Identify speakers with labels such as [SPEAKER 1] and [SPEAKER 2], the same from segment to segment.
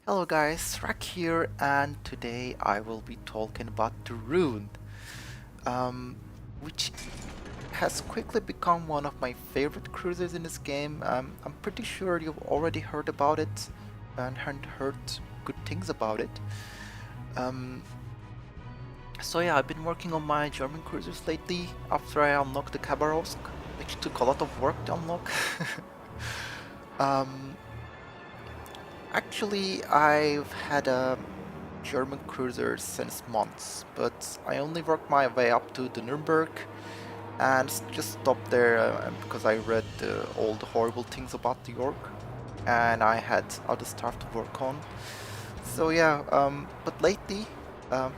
[SPEAKER 1] Hello guys, Rack here, and today I will be talking about the Rune, um, which has quickly become one of my favorite cruisers in this game. I'm pretty sure you've already heard about it and heard good things about it. Um, so yeah, I've been working on my German cruisers lately after I unlocked the Khabarovsk, which took a lot of work to unlock. um, Actually, I've had a German cruiser since months, but I only worked my way up to the Nuremberg and just stopped there because I read all the horrible things about the York and I had other stuff to work on. So yeah, but lately um,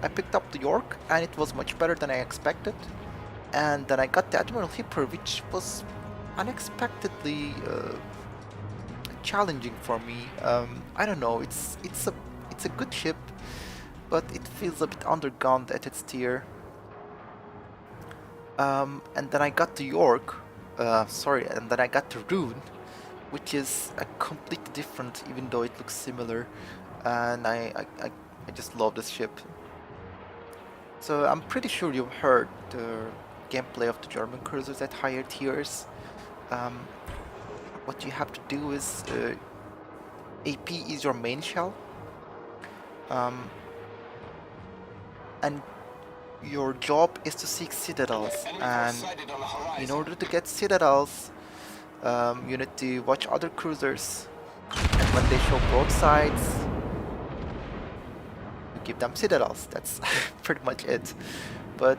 [SPEAKER 1] I picked up the York and it was much better than I expected. And then I got the Admiral Hipper, which was unexpectedly challenging for me. I don't know. It's a good ship, but it feels a bit undergunned at its tier. And then I got the York. And then I got the Rune, which is a completely different, even though it looks similar. And I just love this ship. So I'm pretty sure you've heard the gameplay of the German cruisers at higher tiers. What you have to do is AP is your main shell, and your job is to seek citadels. And in order to get citadels, you need to watch other cruisers, and when they show broadsides, you give them citadels. That's pretty much it. But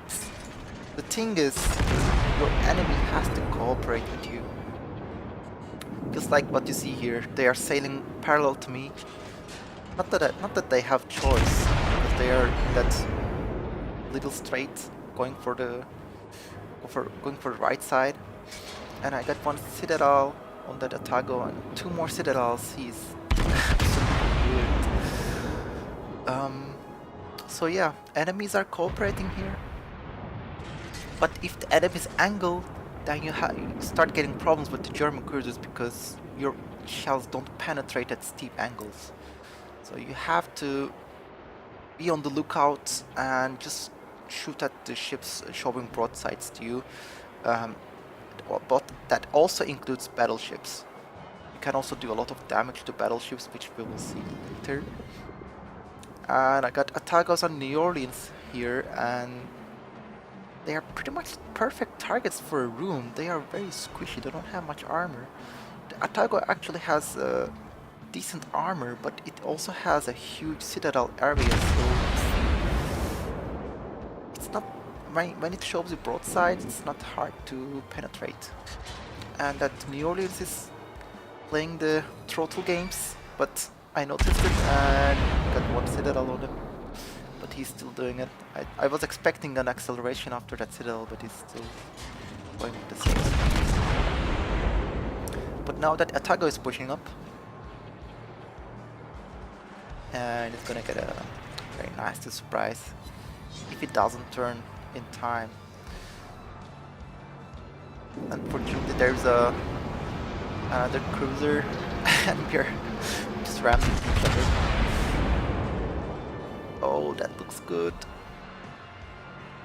[SPEAKER 1] the thing is, your enemy has to cooperate with you. Just like what you see here, they are sailing parallel to me. Not that they have choice, but they are in that little strait, going for the right side. And I got one citadel on that Atago and two more citadels. He's absolutely good. So yeah, enemies are cooperating here. But if the enemies angle, then you start getting problems with the German cruisers because your shells don't penetrate at steep angles. So you have to be on the lookout and just shoot at the ships showing broadsides to you. But that also includes battleships. You can also do a lot of damage to battleships, which we will see later. And I got Atagos on New Orleans here, and they are pretty much perfect targets for a Rune. They are very squishy, they don't have much armor. The Atago actually has decent armor, but it also has a huge citadel area, so it's not, when it shows you broadside, it's not hard to penetrate. And that New Orleans is playing the throttle games, but I noticed it and got one citadel on him. But he's still doing it. I was expecting an acceleration after that citadel, but he's still going with the same speed. But now that Atago is pushing up, and it's gonna get a very nasty surprise if it doesn't turn in time. Unfortunately, there's another cruiser, and we're just ramming each other. Oh, that looks good.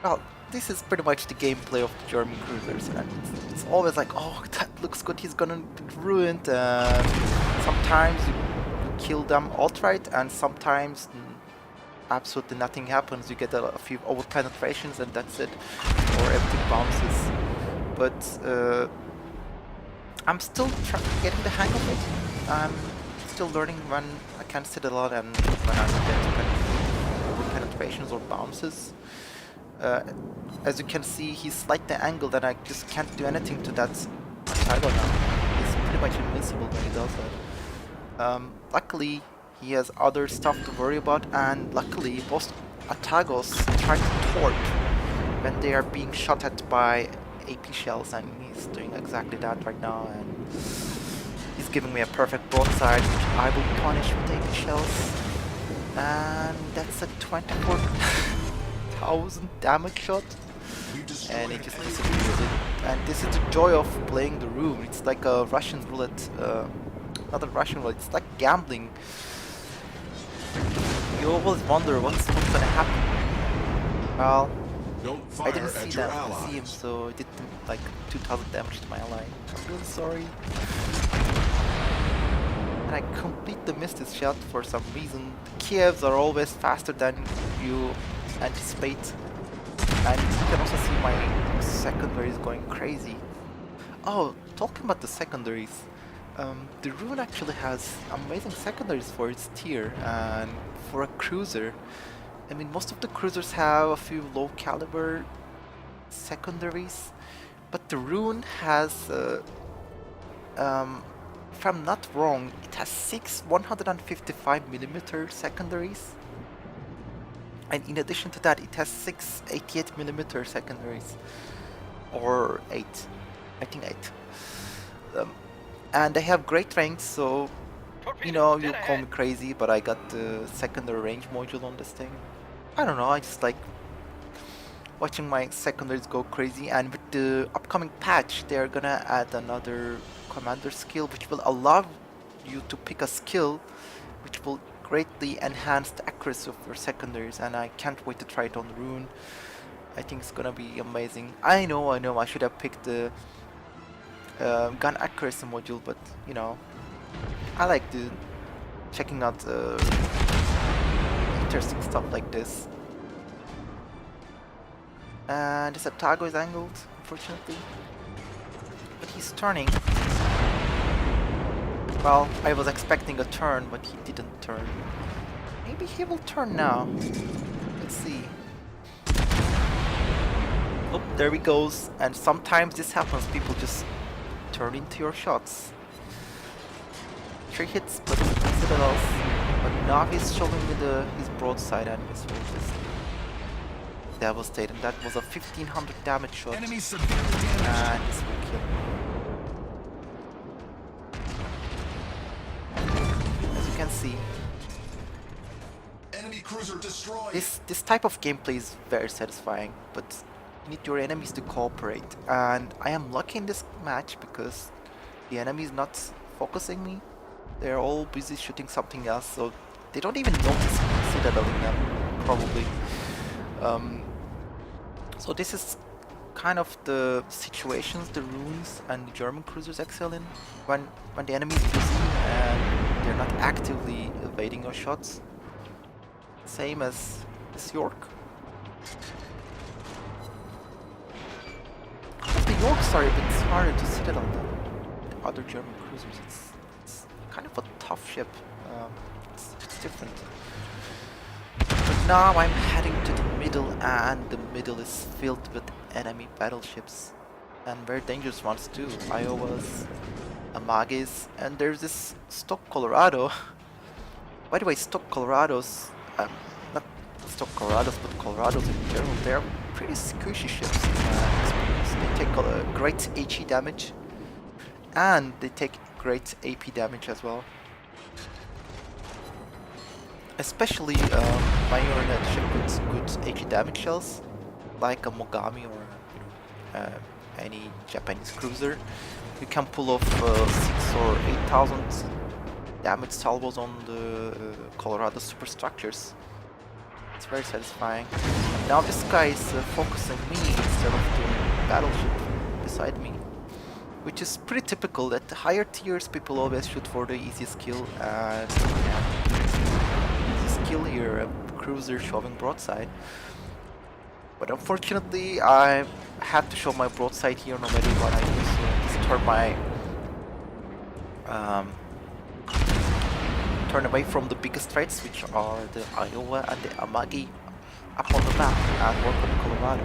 [SPEAKER 1] Well, this is pretty much the gameplay of the German cruisers, and it's always like, oh, that looks good, he's gonna be ruined. Sometimes you kill them outright, and sometimes absolutely nothing happens. You get a few over penetrations, and that's it, or everything bounces. But I'm still getting the hang of it. I'm still learning when I can citadel and when I get penetrations or bounces. As you can see, he's slightly angled and I just can't do anything to that Atago now. He's pretty much invincible when he does that. Luckily, he has other stuff to worry about, and luckily most Atagos try to torp when they are being shot at by AP shells, and he's doing exactly that right now, and he's giving me a perfect broadside, which I will punish with AP shells. And that's a 24,000 damage shot, and it just disappears it. And this is the joy of playing the Rune. It's like a Russian roulette, not a Russian roulette, it's like gambling. You always wonder what's gonna happen. Well,
[SPEAKER 2] Don't
[SPEAKER 1] I
[SPEAKER 2] fire
[SPEAKER 1] didn't see
[SPEAKER 2] at your
[SPEAKER 1] them. I see him,
[SPEAKER 2] allies.
[SPEAKER 1] so it did like 2,000 damage to my ally. I'm really sorry. And I completely missed his shot for some reason. The Kievs are always faster than you anticipate. And you can also see my secondaries going crazy. Oh, talking about the secondaries. The Rune actually has amazing secondaries for its tier and for a cruiser. I mean, most of the cruisers have a few low caliber secondaries, but the Rune has, if I'm not wrong, it has 6 155mm secondaries. And in addition to that, it has 6 88mm secondaries. Or 8. I think 8. And they have great ranks, so you know, you call me crazy, but I got the secondary range module on this thing. I don't know, I just like watching my secondaries go crazy, and with the upcoming patch, they're gonna add another commander skill, which will allow you to pick a skill which will greatly enhance the accuracy of your secondaries, and I can't wait to try it on Rune. I think it's gonna be amazing. I know, I should have picked the gun accuracy module, but you know, I like checking out interesting stuff like this. And this Atago is angled, unfortunately. But he's turning. Well, I was expecting a turn, but he didn't turn. Maybe he will turn now. Let's see. Oh, there he goes. And sometimes this happens, people just turn into your shots. 3 hits, but Citadels. But now he's showing me his broadside and his just devastating. That was a 1500 damage shot.
[SPEAKER 2] Enemy severely damaged.
[SPEAKER 1] And this will kill him. As you can see,
[SPEAKER 2] Enemy cruiser destroyed.
[SPEAKER 1] this type of gameplay is very satisfying, but you need your enemies to cooperate. And I am lucky in this match because the enemy is not focusing me. They're all busy shooting something else, so they don't even notice Citadel in them, probably. So this is kind of the situations the Runes and the German cruisers excel in. When the enemy is busy and they're not actively evading your shots. Same as this York. But the Yorks are a bit harder to Citadel than the other German cruisers. It's kind of a tough ship. It's different. But now I'm heading to the middle, and the middle is filled with enemy battleships. And very dangerous ones too. Iowas, Amagis, and there's this Stock Colorado. By the way, Stock Colorados, not Stock Colorados, but Colorados in general, they're pretty squishy ships. They take great HE damage, and they take great AP damage as well. Especially Marionette ship with good HE damage shells, like a Mogami or any Japanese cruiser. You can pull off 6 or 8,000 damage salvos on the Colorado superstructures. It's very satisfying. And now this guy is focusing me instead of the battleship beside me, which is pretty typical. At the higher tiers, people always shoot for the easiest kill, and yeah, easy skill here, a cruiser shoving broadside. But unfortunately, I had to show my broadside here no matter what I do, so just turn away from the biggest threats, which are the Iowa and the Amagi, up on the map and work on the Colorado.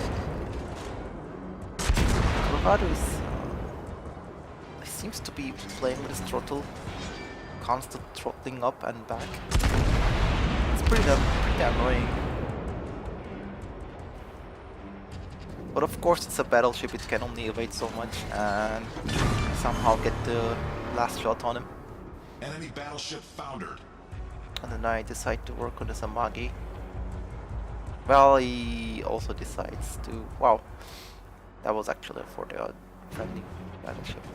[SPEAKER 1] Colorado seems to be playing with his throttle, constant throttling up and back. It's pretty annoying. But of course it's a battleship, it can only evade so much, and somehow get the last shot on him.
[SPEAKER 2] Enemy battleship foundered.
[SPEAKER 1] And then I decide to work on the Samagi. Well, he also decides to... Wow, that was actually for the friendly battleship.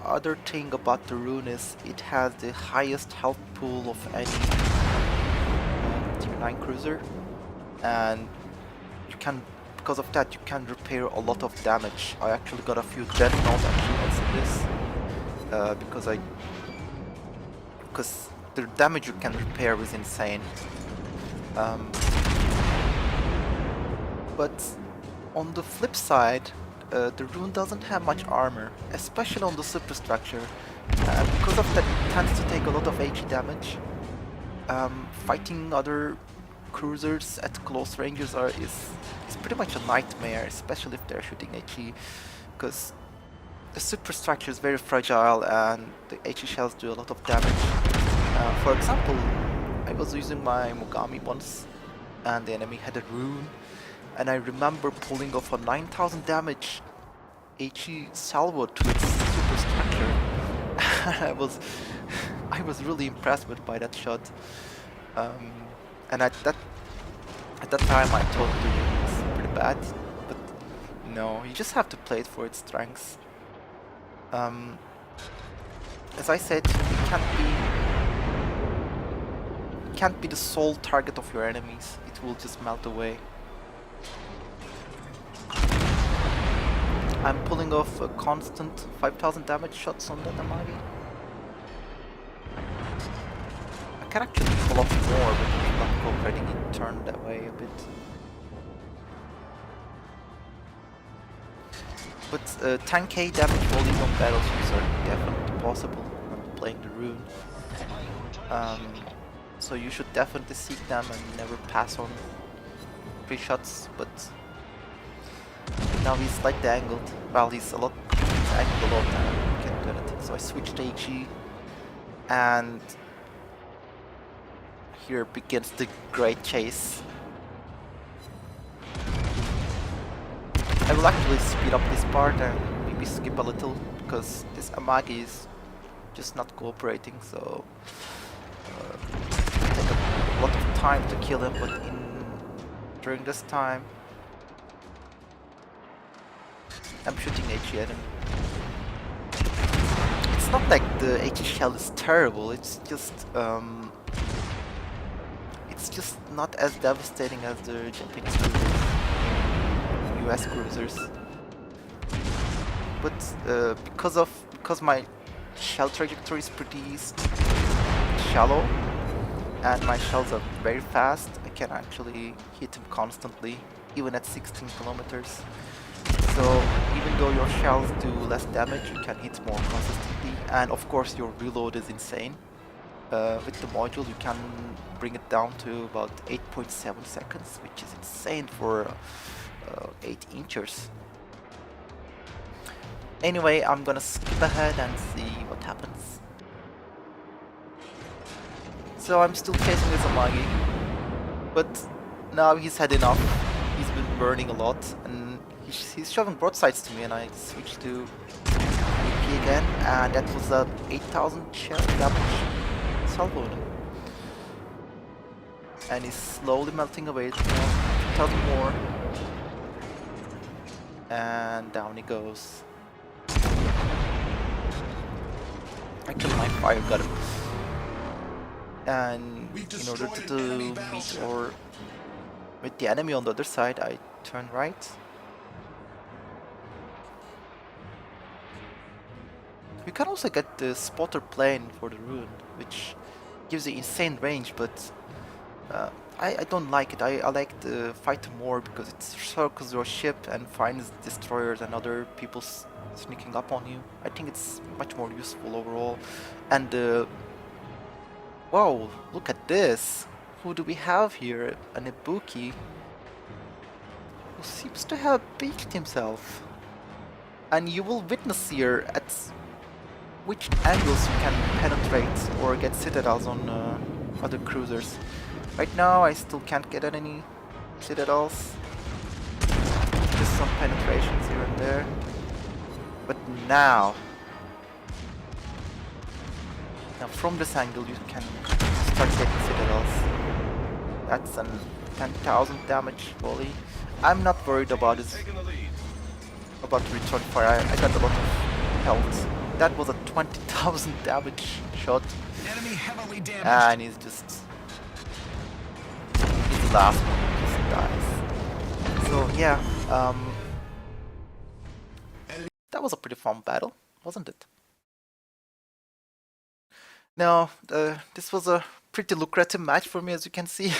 [SPEAKER 1] other thing about the Rune is it has the highest health pool of any tier 9 cruiser, and you can, because of that, you can repair a lot of damage. I actually got a few dreadnought achievements in this because the damage you can repair is insane. But on the flip side, the Rune doesn't have much armor, especially on the superstructure. Because of that, it tends to take a lot of HE damage. Fighting other cruisers at close ranges is pretty much a nightmare, especially if they're shooting HE, because the superstructure is very fragile and the HE shells do a lot of damage. For example, I was using my Mogami once, and the enemy had a Rune, and I remember pulling off a 9000 damage HE salvo to its superstructure. I was really impressed by that shot. And at that time I thought the Rune was pretty bad, but no, you just have to play it for its strengths. As I said, it can't be the sole target of your enemies. It will just melt away. I'm pulling off a constant 5000 damage shots on that Amagi. I can actually pull off more, but I'm not cooperating it turned that way a bit. But 10k damage volume on battleships are definitely possible when playing the Rune. So you should definitely seek them and never pass on free shots, but now he's slightly angled. Well, he's angled a lot now, he can't do anything. So I switched to HE, and here begins the great chase. I will actually speed up this part and maybe skip a little, because this Amagi is just not cooperating, so it'll take a lot of time to kill him, but during this time I'm shooting HE at him. It's not like the HE shell is terrible, it's just not as devastating as the Japanese cruisers, US cruisers. But because my shell trajectory is pretty shallow and my shells are very fast, I can actually hit him constantly, even at 16 kilometers. So even though your shells do less damage, you can hit more consistently, and of course your reload is insane. With the module you can bring it down to about 8.7 seconds, which is insane for 8 inchers. Anyway, I'm gonna skip ahead and see what happens. So I'm still chasing this Amagi, but now he's had enough. He's been burning a lot, and he's shoving broadsides to me, and I switched to AP again, and that was a 8000 shell damage salvo on him. And he's slowly melting away, 2000 more. And down he goes. Actually, my fire got him. And in order to meet or with the enemy on the other side, I turn right. You can also get the spotter plane for the Rune, which gives you insane range, but I don't like it. I like the fighter more because it circles your ship and finds destroyers and other people sneaking up on you. I think it's much more useful overall. And wow, look at this! Who do we have here? An Ibuki who seems to have beached himself. And you will witness here at which angles you can penetrate or get citadels on other cruisers. Right now I still can't get any citadels, just some penetrations here and there. But now from this angle you can start getting citadels. That's an 10,000 damage volley. I'm not worried about it, about return fire. I got a lot of health. That was a 20,000 damage shot,
[SPEAKER 2] Enemy heavily damaged.
[SPEAKER 1] and he's just he's the last one who just dies. So yeah, that was a pretty fun battle, wasn't it? Now, this was a pretty lucrative match for me, as you can see.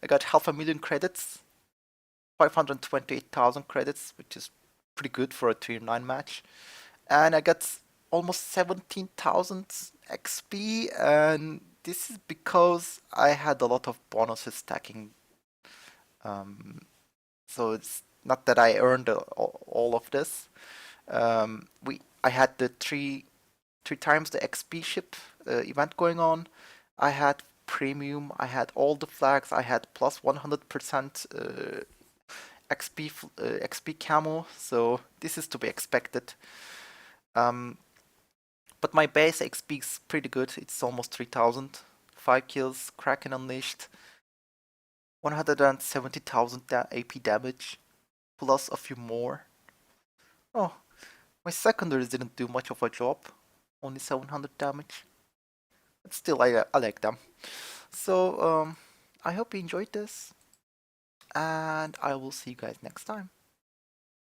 [SPEAKER 1] I got 500,000 credits, 528,000 credits, which is pretty good for a tier 9 match. And I got almost 17,000 XP, and this is because I had a lot of bonuses stacking. So it's not that I earned all of this. I had the three times the XP ship event going on. I had premium. I had all the flags. I had plus 100% XP camo. So this is to be expected. But my base XP is pretty good. It's almost 3,000. 5 kills, Kraken Unleashed, 170,000 AP damage, plus a few more. Oh, my secondaries didn't do much of a job. Only 700 damage. But still, I like them. So, I hope you enjoyed this. And I will see you guys next time.